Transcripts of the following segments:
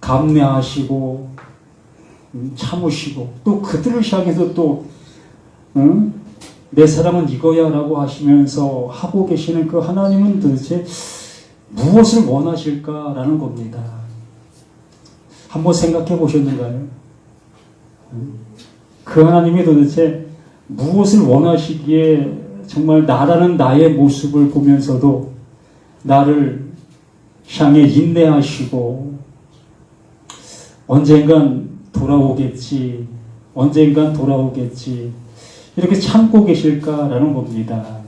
감내하시고 참으시고 또 그들을 향해서 또 내 사랑은 이거야 라고 하시면서 하고 계시는 그 하나님은 도대체 무엇을 원하실까라는 겁니다. 한번 생각해 보셨는가요? 그 하나님이 도대체 무엇을 원하시기에 정말 나라는 나의 모습을 보면서도 나를 향해 인내하시고 언젠간 돌아오겠지, 언젠간 돌아오겠지 이렇게 참고 계실까라는 겁니다.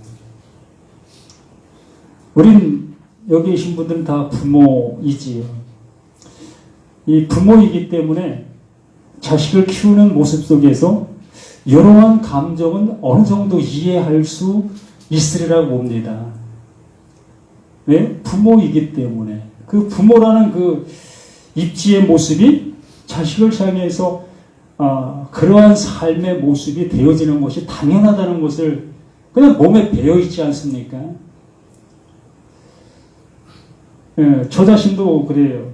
우린 여기 계신 분들은 다 부모이지요. 이 부모이기 때문에 자식을 키우는 모습 속에서 이러한 감정은 어느 정도 이해할 수 있으리라고 봅니다. 왜? 부모이기 때문에. 그 부모라는 그 입지의 모습이 자식을 향해서 그러한 삶의 모습이 되어지는 것이 당연하다는 것을 그냥 몸에 배어있지 않습니까? 저 자신도 그래요.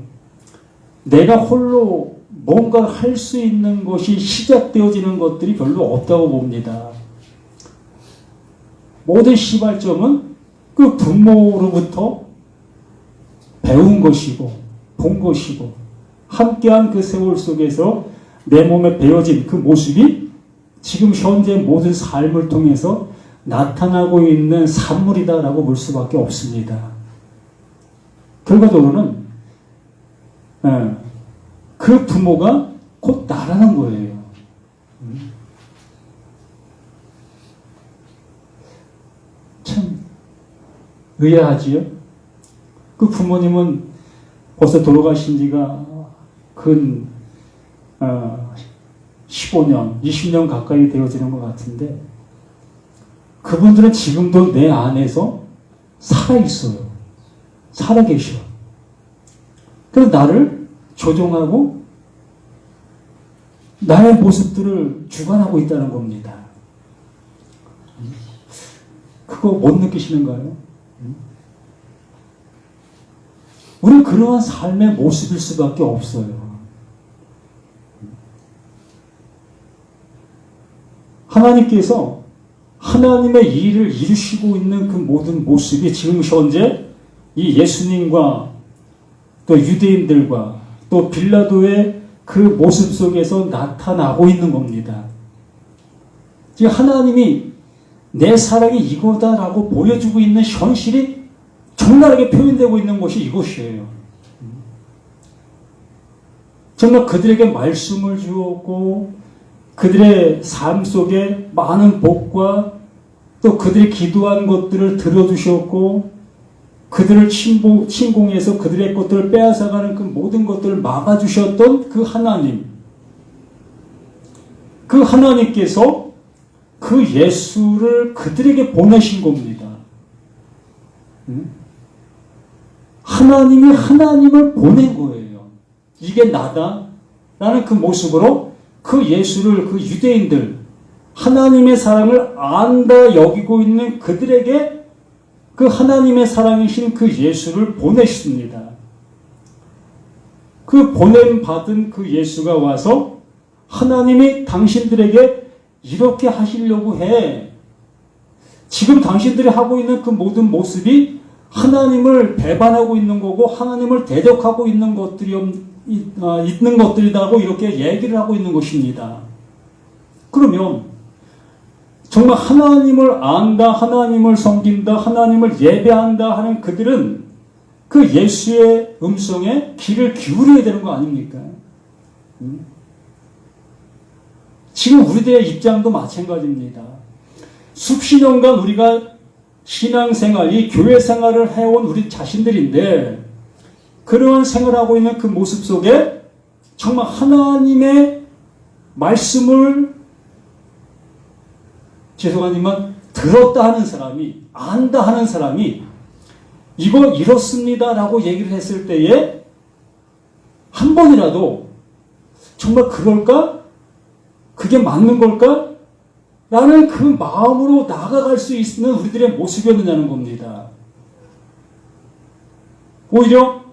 내가 홀로 뭔가를 할 수 있는 것이 시작되어지는 것들이 별로 없다고 봅니다. 모든 시발점은 그 부모로부터 배운 것이고 본 것이고 함께한 그 세월 속에서 내 몸에 배어진 그 모습이 지금 현재 모든 삶을 통해서 나타나고 있는 산물이다라고 볼 수밖에 없습니다. 결과적으로는 그 부모가 곧 나라는 거예요. 참 의아하지요? 그 부모님은 벌써 돌아가신 지가 근 15년, 20년 가까이 되어지는 것 같은데 그분들은 지금도 내 안에서 살아있어요. 살아계셔. 그래서 나를 조종하고 나의 모습들을 주관하고 있다는 겁니다. 그거 못 느끼시는가요? 우리는 그러한 삶의 모습일 수밖에 없어요. 하나님께서 하나님의 일을 이루시고 있는 그 모든 모습이 지금 현재 이 예수님과 또 유대인들과 또 빌라도의 그 모습 속에서 나타나고 있는 겁니다. 지금 하나님이 내 사랑이 이거다라고 보여주고 있는 현실이 적나라하게 표현되고 있는 것이 이것이에요. 정말 그들에게 말씀을 주었고 그들의 삶 속에 많은 복과 또 그들이 기도한 것들을 들어주셨고 그들을 침공해서 그들의 것들을 빼앗아가는 그 모든 것들을 막아주셨던 그 하나님. 그 하나님께서 그 예수를 그들에게 보내신 겁니다. 하나님이 하나님을 보낸 거예요. 이게 나다 라는 그 모습으로 그 예수를 그 유대인들 하나님의 사랑을 안다 여기고 있는 그들에게 그 하나님의 사랑이신 그 예수를 보내십니다. 그 보냄받은 그 예수가 와서 하나님이 당신들에게 이렇게 하시려고 해. 지금 당신들이 하고 있는 그 모든 모습이 하나님을 배반하고 있는 거고 하나님을 대적하고 있는 있는 것들이라고 이렇게 얘기를 하고 있는 것입니다. 그러면 정말 하나님을 안다, 하나님을 섬긴다, 하나님을 예배한다 하는 그들은 그 예수의 음성에 귀를 기울여야 되는 거 아닙니까? 지금 우리들의 입장도 마찬가지입니다. 수십 년간 우리가 신앙생활, 이 교회 생활을 해온 우리 자신들인데 그러한 생활하고 있는 그 모습 속에 정말 하나님의 말씀을 죄송하지만 들었다 하는 사람이 안다 하는 사람이 이거 이렇습니다 라고 얘기를 했을 때에 한 번이라도 정말 그럴까? 그게 맞는 걸까? 라는 그 마음으로 나아갈 수 있는 우리들의 모습이었느냐는 겁니다. 오히려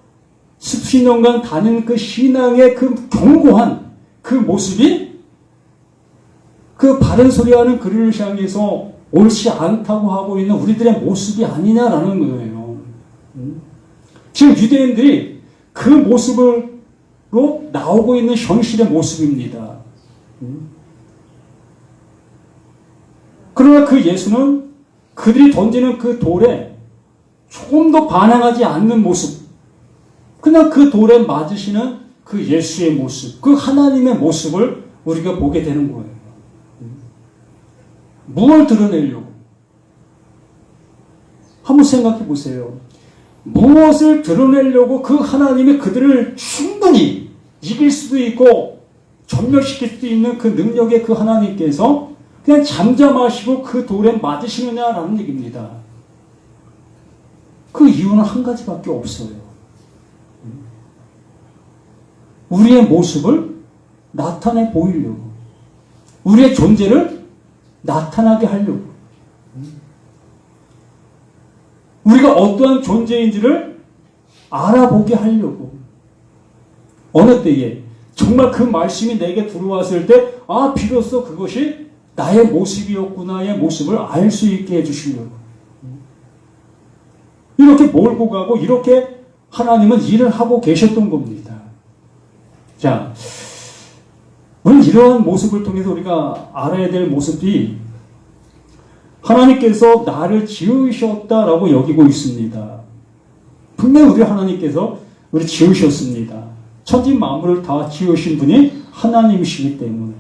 수십 수십 년간 다닌 그 신앙의 그 견고한 그 모습이 그 바른 소리하는 그를 향해서 옳지 않다고 하고 있는 우리들의 모습이 아니냐라는 거예요. 지금 유대인들이 그 모습으로 나오고 있는 현실의 모습입니다. 그러나 그 예수는 그들이 던지는 그 돌에 조금 더 반항하지 않는 모습, 그냥 그 돌에 맞으시는 그 예수의 모습, 그 하나님의 모습을 우리가 보게 되는 거예요. 무엇을 드러내려고? 한번 생각해 보세요. 무엇을 드러내려고 그 하나님이 그들을 충분히 이길 수도 있고 전멸시킬 수도 있는 그 능력의 그 하나님께서 그냥 잠잠하시고 그 돌에 맞으시느냐라는 얘기입니다. 그 이유는 한 가지밖에 없어요. 우리의 모습을 나타내 보이려고, 우리의 존재를 나타나게 하려고, 우리가 어떠한 존재인지를 알아보게 하려고. 어느 때에 정말 그 말씀이 내게 들어왔을 때, 아, 비로소 그것이 나의 모습이었구나의 모습을 알 수 있게 해주시려고. 이렇게 몰고 가고 이렇게 하나님은 일을 하고 계셨던 겁니다. 자, 오늘 이러한 모습을 통해서 우리가 알아야 될 모습이 하나님께서 나를 지으셨다라고 여기고 있습니다. 분명히 우리 하나님께서 우리 지으셨습니다. 천지 만물을 다 지으신 분이 하나님이시기 때문에.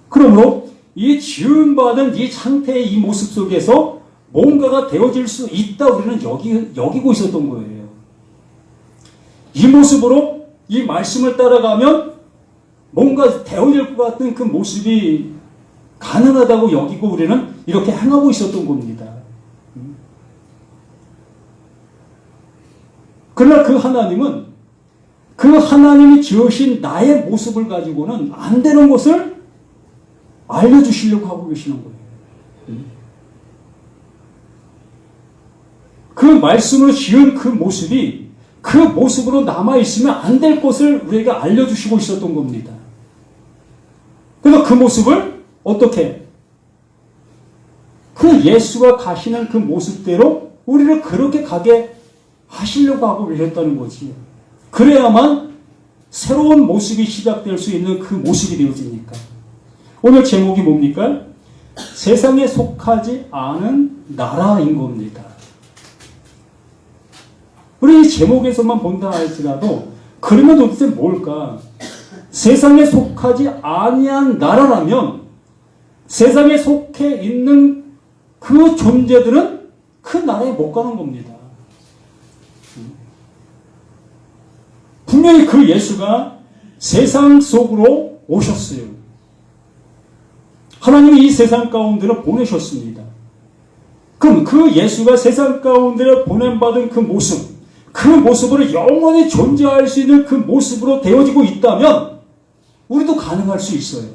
그러므로 이 지음받은 이 상태의 이 모습 속에서 뭔가가 되어질 수 있다 우리는 여기고 있었던 거예요. 이 모습으로 이 말씀을 따라가면 뭔가 되어질 것 같은 그 모습이 가능하다고 여기고 우리는 이렇게 행하고 있었던 겁니다. 그러나 그 하나님은 그 하나님이 지으신 나의 모습을 가지고는 안 되는 것을 알려주시려고 하고 계시는 거예요. 그 말씀으로 지은 그 모습이 그 모습으로 남아있으면 안 될 것을 우리에게 알려주시고 있었던 겁니다. 그래서 그 모습을 어떻게? 그 예수가 가시는 그 모습대로 우리를 그렇게 가게 하시려고 하고 계셨다는 거지. 그래야만 새로운 모습이 시작될 수 있는 그 모습이 되어지니까. 오늘 제목이 뭡니까? 세상에 속하지 않은 나라인 겁니다. 우리 이 제목에서만 본다 할지라도 그러면 도대체 뭘까? 세상에 속하지 아니한 나라라면 세상에 속해 있는 그 존재들은 그 나라에 못 가는 겁니다. 분명히 그 예수가 세상 속으로 오셨어요. 하나님이 이 세상 가운데로 보내셨습니다. 그럼 그 예수가 세상 가운데로 보냄받은 그 모습, 그 모습으로 영원히 존재할 수 있는 그 모습으로 되어지고 있다면 우리도 가능할 수 있어요.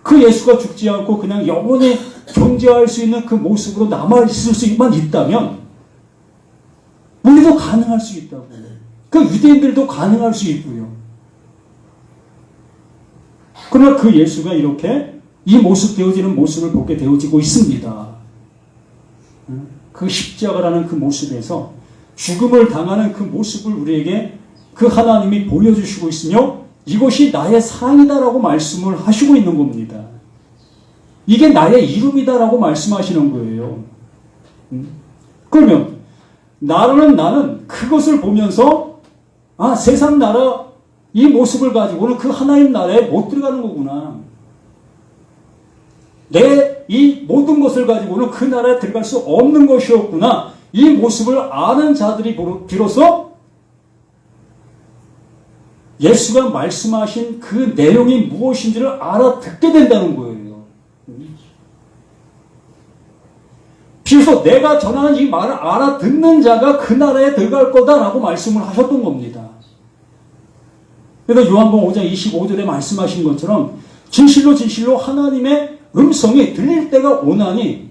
그 예수가 죽지 않고 그냥 영원히 존재할 수 있는 그 모습으로 남아있을 수만 있다면 우리도 가능할 수 있다고. 그 유대인들도 가능할 수 있고요. 그러나 그 예수가 이렇게 이 모습 되어지는 모습을 보게 되어지고 있습니다. 그 십자가라는 그 모습에서 죽음을 당하는 그 모습을 우리에게 그 하나님이 보여주시고 있으며 이것이 나의 사랑이다라고 말씀을 하시고 있는 겁니다. 이게 나의 이름이다라고 말씀하시는 거예요. 그러면 나는 그것을 보면서 아, 세상 나라 이 모습을 가지고는 그 하나님 나라에 못 들어가는 거구나. 내 이 모든 것을 가지고는 그 나라에 들어갈 수 없는 것이었구나. 이 모습을 아는 자들이 비로소 예수가 말씀하신 그 내용이 무엇인지를 알아듣게 된다는 거예요. 비로소 내가 전하는 이 말을 알아듣는 자가 그 나라에 들어갈 거다라고 말씀을 하셨던 겁니다. 그래서 요한복음 5장 25절에 말씀하신 것처럼 진실로 진실로 하나님의 음성이 들릴 때가 오나니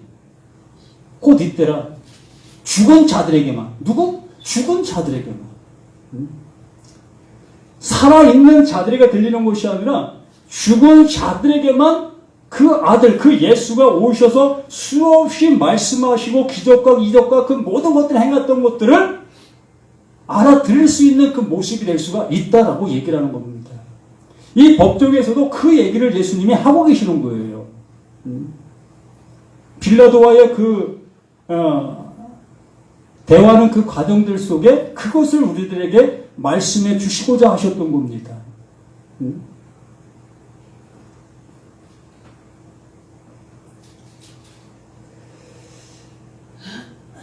곧 이때라. 죽은 자들에게만. 누구? 죽은 자들에게만. 살아있는 자들에게 들리는 것이 아니라 죽은 자들에게만 그 아들, 그 예수가 오셔서 수없이 말씀하시고 기적과 이적과 그 모든 것들을 행했던 것들을 알아들을 수 있는 그 모습이 될 수가 있다라고 얘기를 하는 겁니다. 이 법정에서도 그 얘기를 예수님이 하고 계시는 거예요. 빌라도와의 대화하는 그 과정들 속에 그것을 우리들에게 말씀해 주시고자 하셨던 겁니다.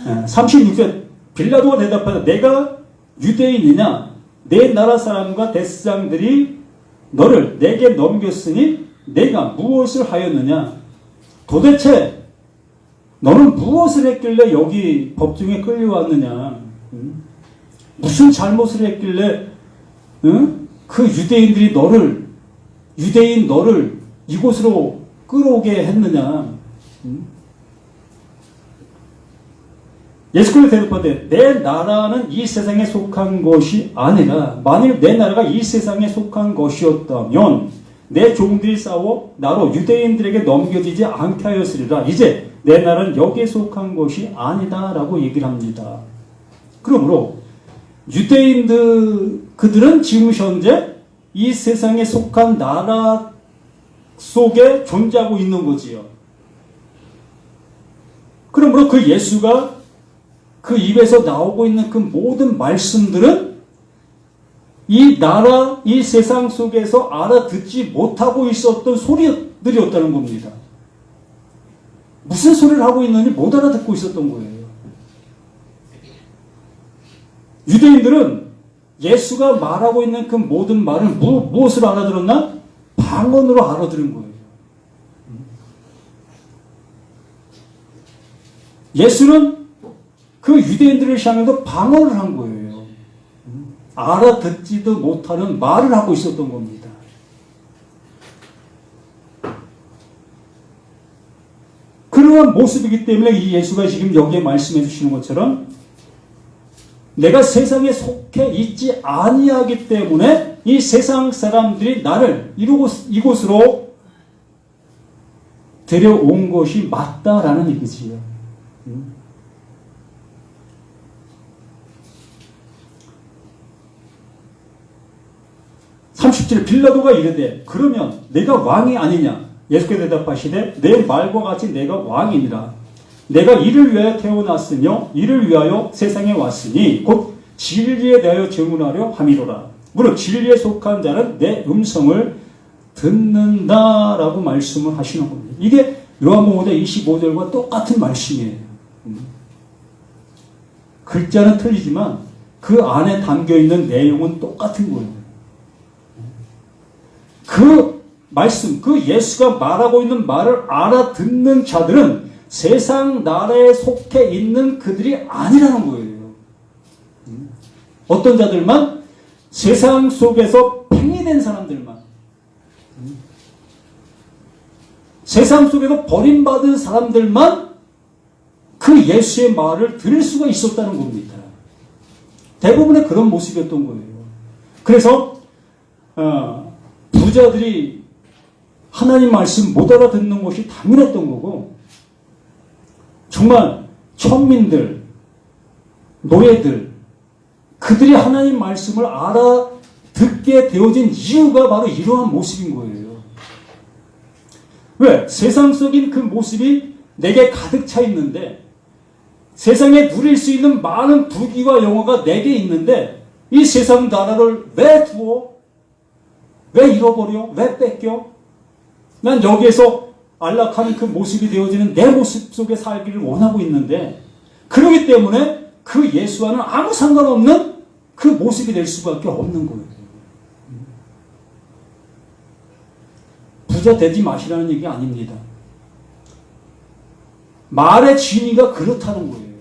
36절 빌라도가 대답하되 내가 유대인이냐 내 나라 사람과 대제사장들이 너를 내게 넘겼으니 내가 무엇을 하였느냐 도대체 너는 무엇을 했길래 여기 법정에 끌려왔느냐 무슨 잘못을 했길래 그 유대인들이 유대인 너를 이곳으로 끌어오게 했느냐 예수께서 대답하되 내 나라는 이 세상에 속한 것이 아니라 만일 내 나라가 이 세상에 속한 것이었다면 내 종들이 싸워 나로 유대인들에게 넘겨지지 않게 하였으리라. 이제 내 나라는 여기에 속한 것이 아니다 라고 얘기를 합니다. 그러므로 유대인들 그들은 지금 현재 이 세상에 속한 나라 속에 존재하고 있는 거지요. 그러므로 그 예수가 그 입에서 나오고 있는 그 모든 말씀들은 이 나라, 이 세상 속에서 알아듣지 못하고 있었던 소리들이었다는 겁니다. 무슨 소리를 하고 있는지 못 알아듣고 있었던 거예요. 유대인들은 예수가 말하고 있는 그 모든 말을 무엇으로 알아들었나? 방언으로 알아들은 거예요. 예수는 그 유대인들을 향해서 방언을 한 거예요. 알아듣지도 못하는 말을 하고 있었던 겁니다. 그러한 모습이기 때문에 이 예수가 지금 여기에 말씀해 주시는 것처럼 내가 세상에 속해 있지 아니하기 때문에 이 세상 사람들이 나를 이곳으로 데려온 것이 맞다라는 얘기지요. 30절 빌라도가 이르되 그러면 내가 왕이 아니냐 예수께서 대답하시되 내 말과 같이 내가 왕이니라 내가 이를 위하여 태어났으며 이를 위하여 세상에 왔으니 곧 진리에 대하여 증언하려 함이로라 무릇 진리에 속한 자는 내 음성을 듣는다라고 말씀을 하시는 겁니다. 이게 요한복음 25절과 똑같은 말씀이에요. 글자는 틀리지만 그 안에 담겨있는 내용은 똑같은 거예요. 그 말씀, 그 예수가 말하고 있는 말을 알아듣는 자들은 세상 나라에 속해 있는 그들이 아니라는 거예요. 어떤 자들만? 세상 속에서 팽이된 사람들만. 세상 속에서 버림받은 사람들만 그 예수의 말을 들을 수가 있었다는 겁니다. 대부분의 그런 모습이었던 거예요. 그래서 부자들이 하나님 말씀 못 알아듣는 것이 당연했던 거고 정말 천민들, 노예들 그들이 하나님 말씀을 알아듣게 되어진 이유가 바로 이러한 모습인 거예요. 왜? 세상 속인 그 모습이 내게 가득 차 있는데 세상에 누릴 수 있는 많은 부귀와 영화가 내게 있는데 이 세상 나라를 왜 두어? 왜 잃어버려? 왜 뺏겨? 난 여기에서 안락하는 그 모습이 되어지는 내 모습 속에 살기를 원하고 있는데 그렇기 때문에 그 예수와는 아무 상관없는 그 모습이 될 수밖에 없는 거예요. 부자 되지 마시라는 얘기 아닙니다. 말의 진위가 그렇다는 거예요.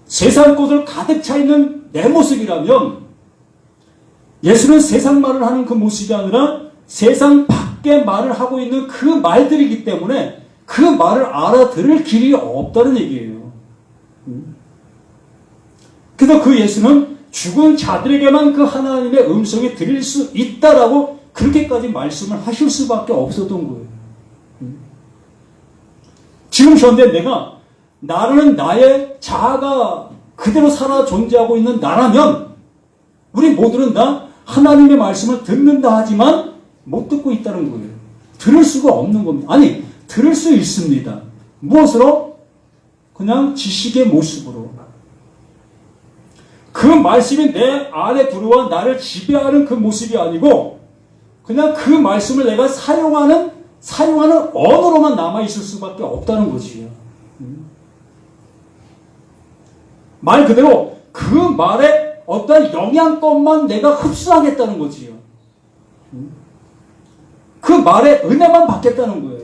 세상 것을 가득 차 있는 내 모습이라면 예수는 세상 말을 하는 그 모습이 아니라 세상 밖에 말을 하고 있는 그 말들이기 때문에 그 그 말을 알아들을 길이 없다는 얘기예요. 그래서 그 예수는 죽은 자들에게만 그 하나님의 음성이 들릴 수 있다라고 그렇게까지 말씀을 하실 수밖에 없었던 거예요. 지금 현재 나는 나의 자아가 그대로 살아 존재하고 있는 나라면 우리 모두는 다 하나님의 말씀을 듣는다 하지만 못 듣고 있다는 거예요. 들을 수가 없는 겁니다. 아니, 들을 수 있습니다. 무엇으로? 그냥 지식의 모습으로. 그 말씀이 내 안에 들어와 나를 지배하는 그 모습이 아니고 그냥 그 말씀을 내가 사용하는 언어로만 남아있을 수밖에 없다는 거지요. 말 그대로 그 말에 어떤 영양권만 내가 흡수하겠다는 거지요. 그 말에 은혜만 받겠다는 거예요.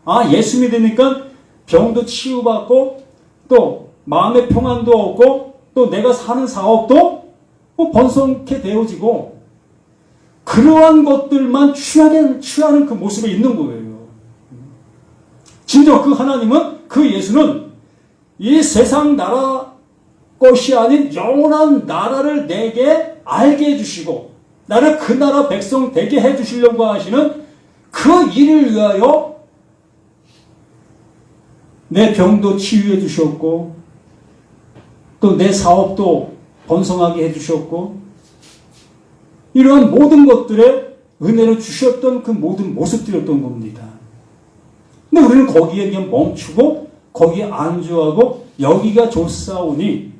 아, 예수 믿으니까 병도 치유받고 또 마음의 평안도 얻고 또 내가 사는 사업도 번성케 되어지고 그러한 것들만 취하는 그 모습에 있는 거예요. 진정 그 하나님은, 그 예수는 이 세상 나라 것이 아닌 영원한 나라를 내게 알게 해주시고 나를 그 나라 백성 되게 해주시려고 하시는 그 일을 위하여 내 병도 치유해 주셨고 또 내 사업도 번성하게 해주셨고 이러한 모든 것들에 은혜를 주셨던 그 모든 모습들이었던 겁니다. 근데 우리는 거기에 그냥 멈추고 거기에 안주하고 여기가 좋사오니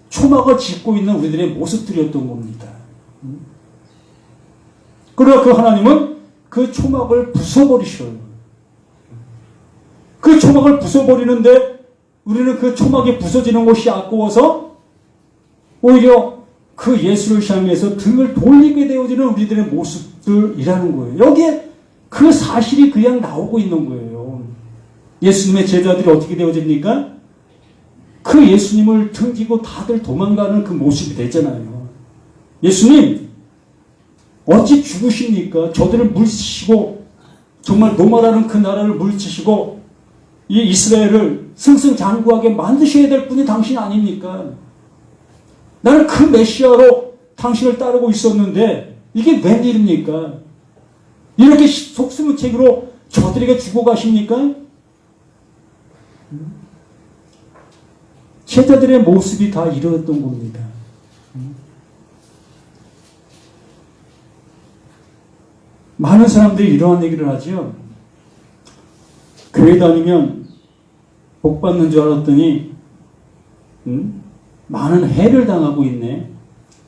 초막을 짓고 있는 우리들의 모습들이었던 겁니다. 그러나 그 하나님은 그 초막을 부숴버리셔요. 그 초막을 부숴버리는데 우리는 그 초막이 부서지는 것이 아까워서 오히려 그 예수를 향해서 등을 돌리게 되어지는 우리들의 모습들이라는 거예요. 여기에 그 사실이 그냥 나오고 있는 거예요. 예수님의 제자들이 어떻게 되어집니까? 그 예수님을 등지고 다들 도망가는 그 모습이 되잖아요. 예수님, 어찌 죽으십니까? 저들을 물리치시고 정말 노마라는 그 나라를 물리치시고 이 이스라엘을 승승장구하게 만드셔야 될 분이 당신 아닙니까? 나는 그 메시아로 당신을 따르고 있었는데 이게 웬일입니까? 이렇게 속수무책으로 저들에게 주고 가십니까? 제자들의 모습이 다 이러했던 겁니다. 많은 사람들이 이러한 얘기를 하죠. 교회 다니면 복 받는 줄 알았더니 많은 해를 당하고 있네.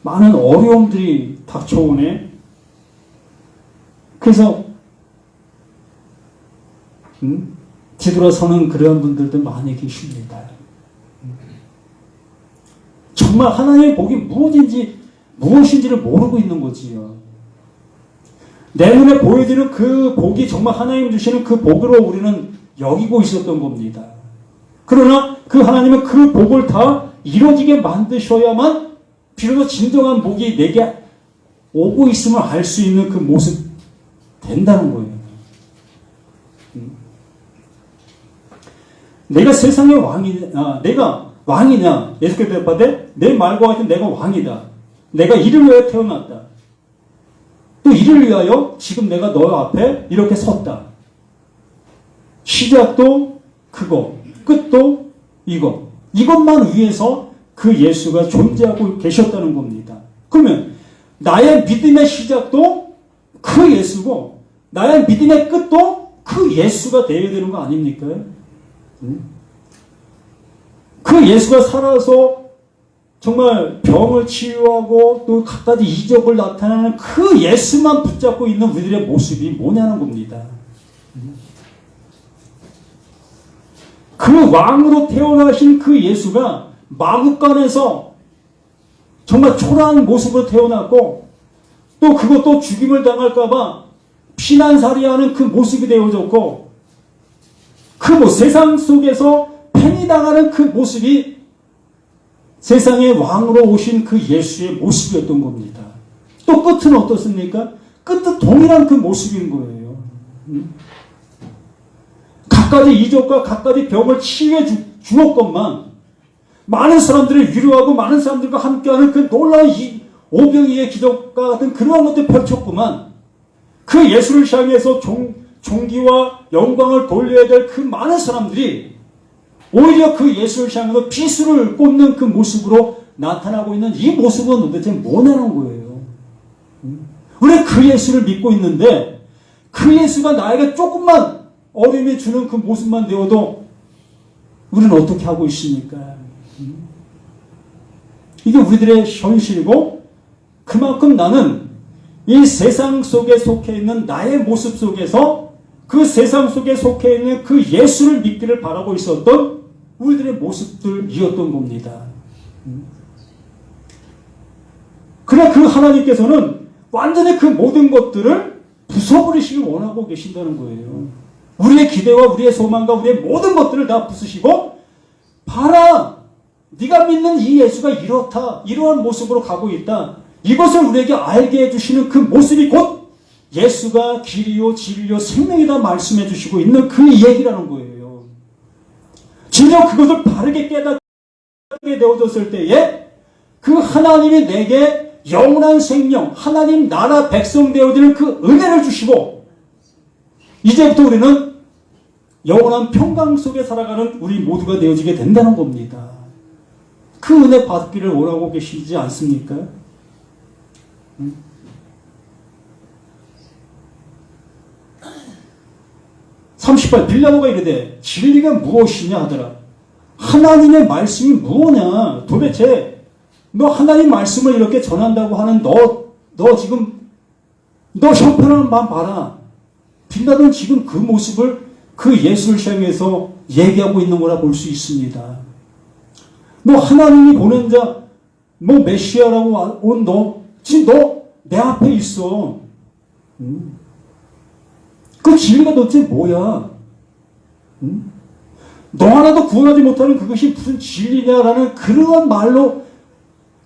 많은 어려움들이 닥쳐오네. 그래서 뒤돌아서는 그러한 분들도 많이 계십니다. 정말 하나님의 복이 무엇인지를 모르고 있는 거지요. 내 눈에 보여지는 그 복이 정말 하나님 주시는 그 복으로 우리는 여기고 있었던 겁니다. 그러나 그 하나님은 그 복을 다 이루어지게 만드셔야만 비로소 진정한 복이 내게 오고 있음을 알 수 있는 그 모습 된다는 거예요. 내가 세상의 왕이냐, 내가 왕이냐, 예수께서 대답하되 내 말과 같은 내가 왕이다. 내가 이를 위하여 태어났다. 또 이를 위하여 지금 내가 너 앞에 이렇게 섰다. 시작도 그거, 끝도 이거. 이것만 위해서 그 예수가 존재하고 계셨다는 겁니다. 그러면 나의 믿음의 시작도 그 예수고 나의 믿음의 끝도 그 예수가 되어야 되는 거 아닙니까? 그 예수가 살아서 정말 병을 치유하고 또 갖가지 이적을 나타내는 그 예수만 붙잡고 있는 우리들의 모습이 뭐냐는 겁니다. 그 왕으로 태어나신 그 예수가 마국간에서 정말 초라한 모습으로 태어났고 또 그것도 죽임을 당할까봐 피난살이하는 그 모습이 되어졌고 그 세상 속에서 팽이당하는 그 모습이 세상의 왕으로 오신 그 예수의 모습이었던 겁니다. 또 끝은 어떻습니까? 끝도 동일한 그 모습인 거예요. 갖가지 이적과 갖가지 병을 치유해 주었건만 많은 사람들을 위로하고 많은 사람들과 함께하는 그 놀라운 오병이의 기적과 같은 그러한 것들 펼쳤구만 그 예수를 향해서 종기와 영광을 돌려야 될 그 많은 사람들이 오히려 그 예수를 향해서 비수를 꽂는 그 모습으로 나타나고 있는 이 모습은 도대체 뭐냐는 거예요. 우리는 그 예수를 믿고 있는데 그 예수가 나에게 조금만 어려움이 주는 그 모습만 되어도 우리는 어떻게 하고 있습니까? 이게 우리들의 현실이고 그만큼 나는 이 세상 속에 속해 있는 나의 모습 속에서 그 세상 속에 속해 있는 그 예수를 믿기를 바라고 있었던 우리들의 모습들이었던 겁니다. 그러나 그 하나님께서는 완전히 그 모든 것들을 부숴버리시길 원하고 계신다는 거예요. 우리의 기대와 우리의 소망과 우리의 모든 것들을 다 부수시고 봐라 네가 믿는 이 예수가 이렇다 이러한 모습으로 가고 있다 이것을 우리에게 알게 해주시는 그 모습이 곧 예수가 길이요 진리요 생명이다 말씀해 주시고 있는 그 얘기라는 거예요. 진정 그것을 바르게 깨닫게 되어졌을 때에 그 하나님이 내게 영원한 생명 하나님 나라 백성 되어지는 그 은혜를 주시고 이제부터 우리는 영원한 평강 속에 살아가는 우리 모두가 되어지게 된다는 겁니다. 그 은혜 받기를 원하고 계시지 않습니까? 30발 빌라도가 이르되 진리가 무엇이냐 하더라. 하나님의 말씀이 무엇냐? 도대체 너 하나님 말씀을 이렇게 전한다고 하는 너 지금 너 형편한 마음 봐라. 빌라도는 지금 그 모습을 그 예수를 향해서 얘기하고 있는 거라 볼 수 있습니다. 너 하나님이 보낸 자, 뭐 메시아라고 온 너, 지금 너 내 앞에 있어. 그 진리가 도대체 뭐야? 너 하나도 구원하지 못하는 그것이 무슨 진리냐라는 그러한 말로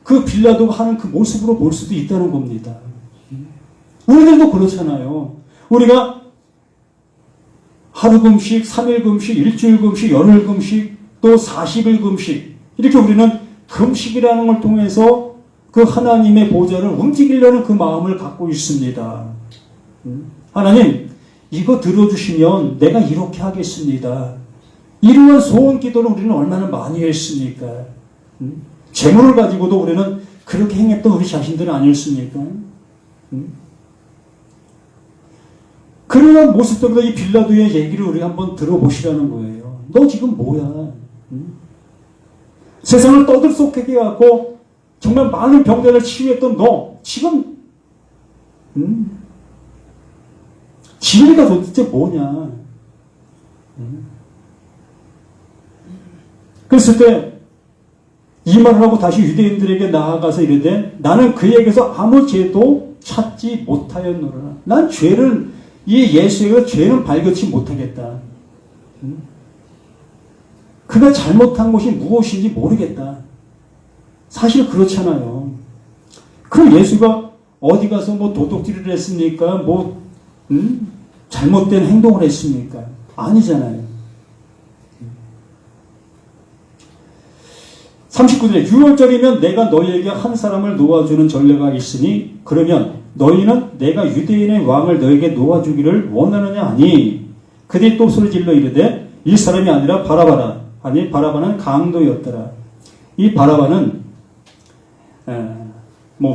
그 빌라도가 하는 그 모습으로 볼 수도 있다는 겁니다. 우리들도 그렇잖아요. 우리가 하루 금식, 3일 금식, 일주일 금식, 열흘 금식, 또 40일 금식 이렇게 우리는 금식이라는 걸 통해서 그 하나님의 보좌를 움직이려는 그 마음을 갖고 있습니다. 하나님 이거 들어주시면 내가 이렇게 하겠습니다. 이러한 소원 기도를 우리는 얼마나 많이 했습니까? 재물을 가지고도 우리는 그렇게 행했던 우리 자신들은 아니었습니까? 그러한 모습 때문에 이 빌라도의 얘기를 우리 한번 들어보시라는 거예요. 너 지금 뭐야? 세상을 떠들썩하게 해갖고 정말 많은 병자를 치유했던 너 지금 진리가 도대체 뭐냐? 그랬을 때 이 말을 하고 다시 유대인들에게 나아가서 이르되 나는 그에게서 아무 죄도 찾지 못하였노라. 난 죄를 이 예수에게 죄는 발견치 못하겠다. 그가 잘못한 것이 무엇인지 모르겠다. 사실 그렇잖아요. 그 예수가 어디 가서 뭐 도둑질을 했습니까? 잘못된 행동을 했습니까? 아니잖아요. 39절에 6월절이면 내가 너희에게 한 사람을 놓아주는 전례가 있으니 그러면 너희는 내가 유대인의 왕을 너에게 놓아주기를 원하느냐 하니 그들이 또 소리질러 이르되 이 사람이 아니라 바라바라 아니 바라바는 강도였더라. 이 바라바는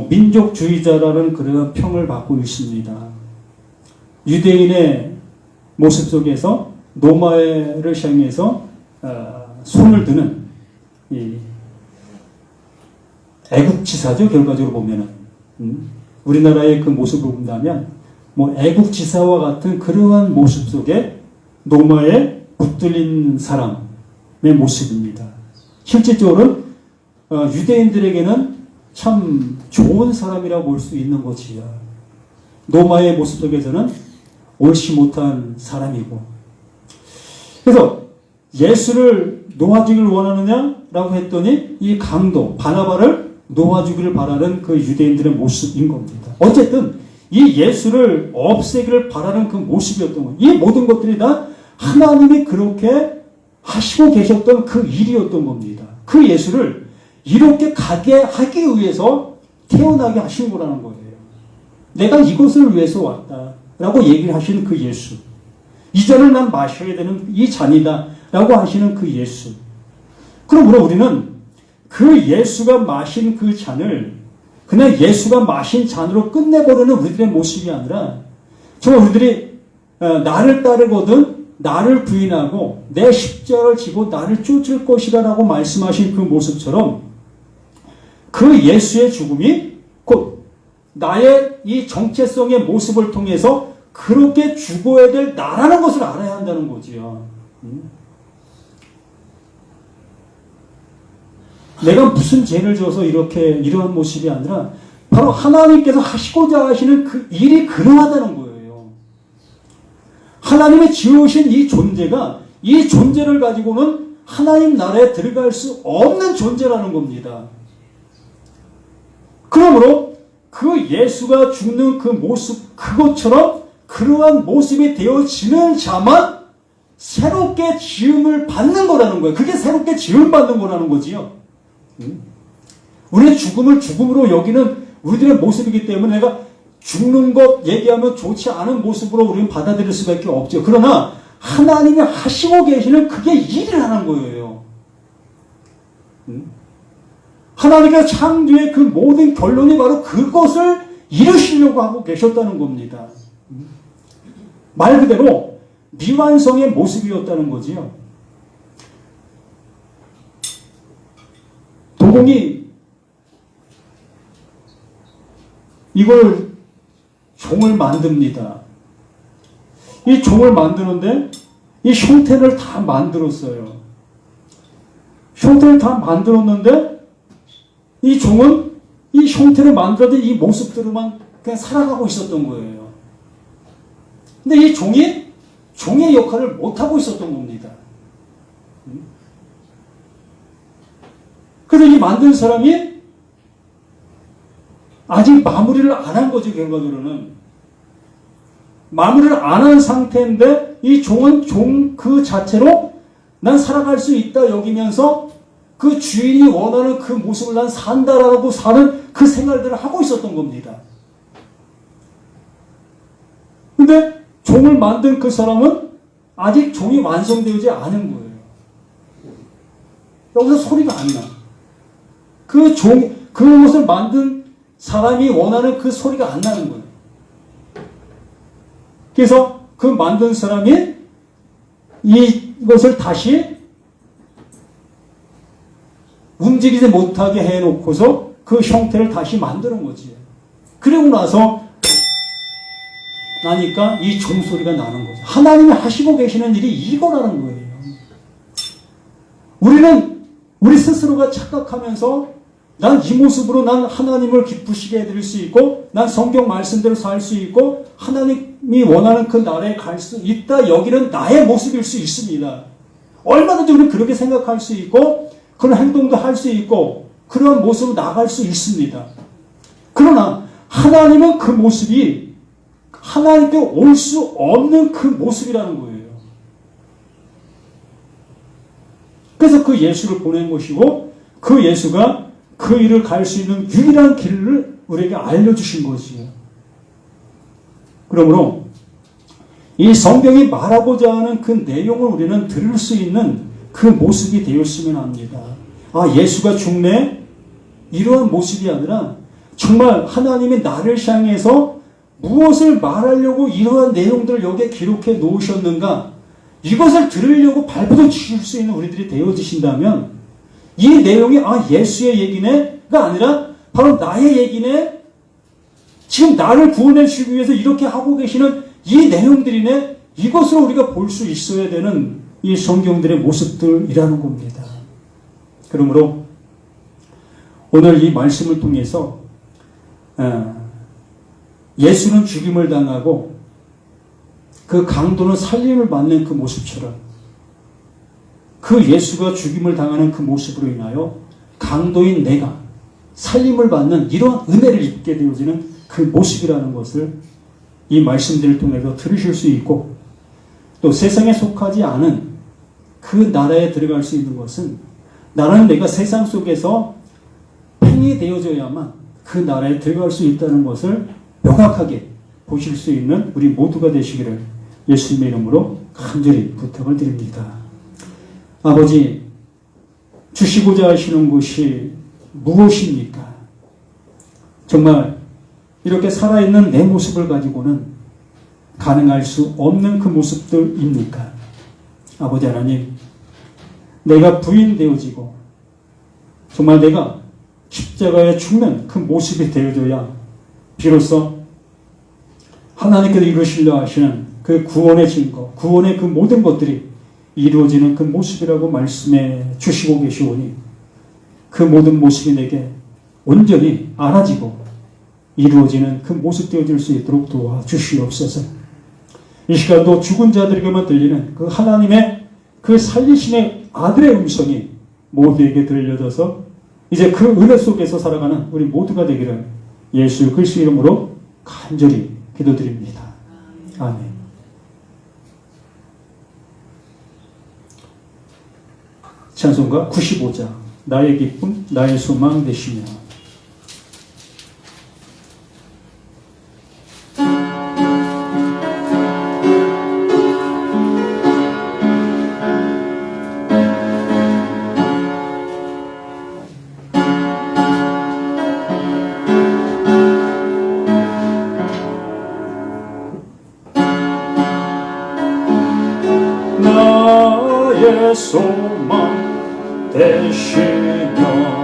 민족주의자라는 그런 평을 받고 있습니다. 유대인의 모습 속에서 노마에를 향해서 손을 드는 이 애국지사죠. 결과적으로 보면은 우리나라의 그 모습을 본다면 애국지사와 같은 그러한 모습 속에 노마에 붙들린 사람의 모습입니다. 실질적으로 유대인들에게는 참 좋은 사람이라고 볼 수 있는 거지요. 노마의 모습 속에서는 옳지 못한 사람이고. 그래서 예수를 놓아주기를 원하느냐라고 했더니 이 강도 바나바를 놓아주기를 바라는 그 유대인들의 모습인 겁니다. 어쨌든 이 예수를 없애기를 바라는 그 모습이었던 거예요. 이 모든 것들이 다 하나님이 그렇게 하시고 계셨던 그 일이었던 겁니다. 그 예수를 이렇게 가게 하기 위해서 태어나게 하신 거라는 거예요. 내가 이것을 위해서 왔다 라고 얘기를 하시는 그 예수, 이 잔을 난 마셔야 되는 이 잔이다 라고 하시는 그 예수. 그러므로 우리는 그 예수가 마신 그 잔을 그냥 예수가 마신 잔으로 끝내버리는 우리들의 모습이 아니라, 정말 우리들이 나를 따르거든 나를 부인하고 내 십자가를 지고 나를 쫓을 것이다 라고 말씀하신 그 모습처럼, 그 예수의 죽음이 곧 나의 이 정체성의 모습을 통해서 그렇게 죽어야 될 나라는 것을 알아야 한다는 거지요. 내가 무슨 죄를 져서 이러한 모습이 아니라 바로 하나님께서 하시고자 하시는 그 일이 그러하다는 거예요. 하나님의 지으신 이 존재가, 이 존재를 가지고는 하나님 나라에 들어갈 수 없는 존재라는 겁니다. 그러므로 그 예수가 죽는 그 모습, 그것처럼 그러한 모습이 되어지는 자만 새롭게 지음을 받는 거라는 거예요. 그게 새롭게 지음 받는 거라는 거지요. 우리의 죽음을 죽음으로 여기는 우리들의 모습이기 때문에 내가 죽는 것 얘기하면 좋지 않은 모습으로 우리는 받아들일 수밖에 없죠. 그러나 하나님이 하시고 계시는 그게 일을 하는 거예요. 하나님의 창조의 그 모든 결론이 바로 그것을 이루시려고 하고 계셨다는 겁니다. 말 그대로 미완성의 모습이었다는 거지요. 도공이 이걸 종을 만듭니다. 이 종을 만드는데 이 형태를 다 만들었어요. 형태를 다 만들었는데 이 종은 이 형태를 만들어진 이 모습대로만 그냥 살아가고 있었던 거예요. 근데 이 종이 종의 역할을 못하고 있었던 겁니다. 그래서 이 만든 사람이 아직 마무리를 안 한 거죠. 결과적으로는 마무리를 안 한 상태인데 이 종은 종 그 자체로 난 살아갈 수 있다 여기면서 그 주인이 원하는 그 모습을 난 산다라고 사는 그 생활들을 하고 있었던 겁니다. 근데 종을 만든 그 사람은 아직 종이 완성되지 않은 거예요. 여기서 소리가 안 나. 그것을 만든 사람이 원하는 그 소리가 안 나는 거예요. 그래서 그 만든 사람이 이것을 다시 움직이지 못하게 해놓고서 그 형태를 다시 만드는 거지. 그러고 나니까 이 종소리가 나는 거죠. 하나님이 하시고 계시는 일이 이거라는 거예요. 우리는 우리 스스로가 착각하면서 난 이 모습으로 난 하나님을 기쁘시게 해드릴 수 있고 난 성경 말씀대로 살 수 있고 하나님이 원하는 그 나라에 갈 수 있다. 여기는 나의 모습일 수 있습니다. 얼마든지 우리는 그렇게 생각할 수 있고 그런 행동도 할 수 있고 그런 모습으로 나갈 수 있습니다. 그러나 하나님은 그 모습이 하나님께 올 수 없는 그 모습이라는 거예요. 그래서 그 예수를 보낸 것이고 그 예수가 그 일을 갈 수 있는 유일한 길을 우리에게 알려주신 것이에요. 그러므로 이 성경이 말하고자 하는 그 내용을 우리는 들을 수 있는 그 모습이 되었으면 합니다. 아, 예수가 죽네? 이러한 모습이 아니라 정말 하나님이 나를 향해서 무엇을 말하려고 이러한 내용들을 여기에 기록해 놓으셨는가? 이것을 들으려고 발버둥 칠 수 있는 우리들이 되어지신다면 이 내용이 예수의 얘기네가 아니라 바로 나의 얘기네, 지금 나를 구원해 주시기 위해서 이렇게 하고 계시는 이 내용들이네, 이것으로 우리가 볼 수 있어야 되는 이 성경들의 모습들이라는 겁니다. 그러므로 오늘 이 말씀을 통해서 예수는 죽임을 당하고 그 강도는 살림을 받는 그 모습처럼 그 예수가 죽임을 당하는 그 모습으로 인하여 강도인 내가 살림을 받는 이러한 은혜를 입게 되어지는 그 모습이라는 것을 이 말씀들을 통해서 들으실 수 있고 또 세상에 속하지 않은 그 나라에 들어갈 수 있는 것은 나는 내가 세상 속에서 팽이 되어져야만 그 나라에 들어갈 수 있다는 것을 명확하게 보실 수 있는 우리 모두가 되시기를 예수님의 이름으로 간절히 부탁을 드립니다. 아버지, 주시고자 하시는 것이 무엇입니까? 정말 이렇게 살아있는 내 모습을 가지고는 가능할 수 없는 그 모습들입니까? 아버지 하나님, 내가 부인되어지고 정말 내가 십자가에 죽는 그 모습이 되어져야 비로소 하나님께서 이루시려 하시는 그 구원의 증거, 구원의 그 모든 것들이 이루어지는 그 모습이라고 말씀해 주시고 계시오니 그 모든 모습이 내게 온전히 알아지고 이루어지는 그 모습 되어질 수 있도록 도와주시옵소서. 이 시간도 죽은 자들에게만 들리는 그 하나님의 그 살리심의 아들의 음성이 모두에게 들려져서 이제 그 은혜 속에서 살아가는 우리 모두가 되기를 예수 그리스도 이름으로 간절히 기도드립니다. 아멘. 찬송가 95장 나의 기쁨 나의 소망 되시며 나의 소망 되시며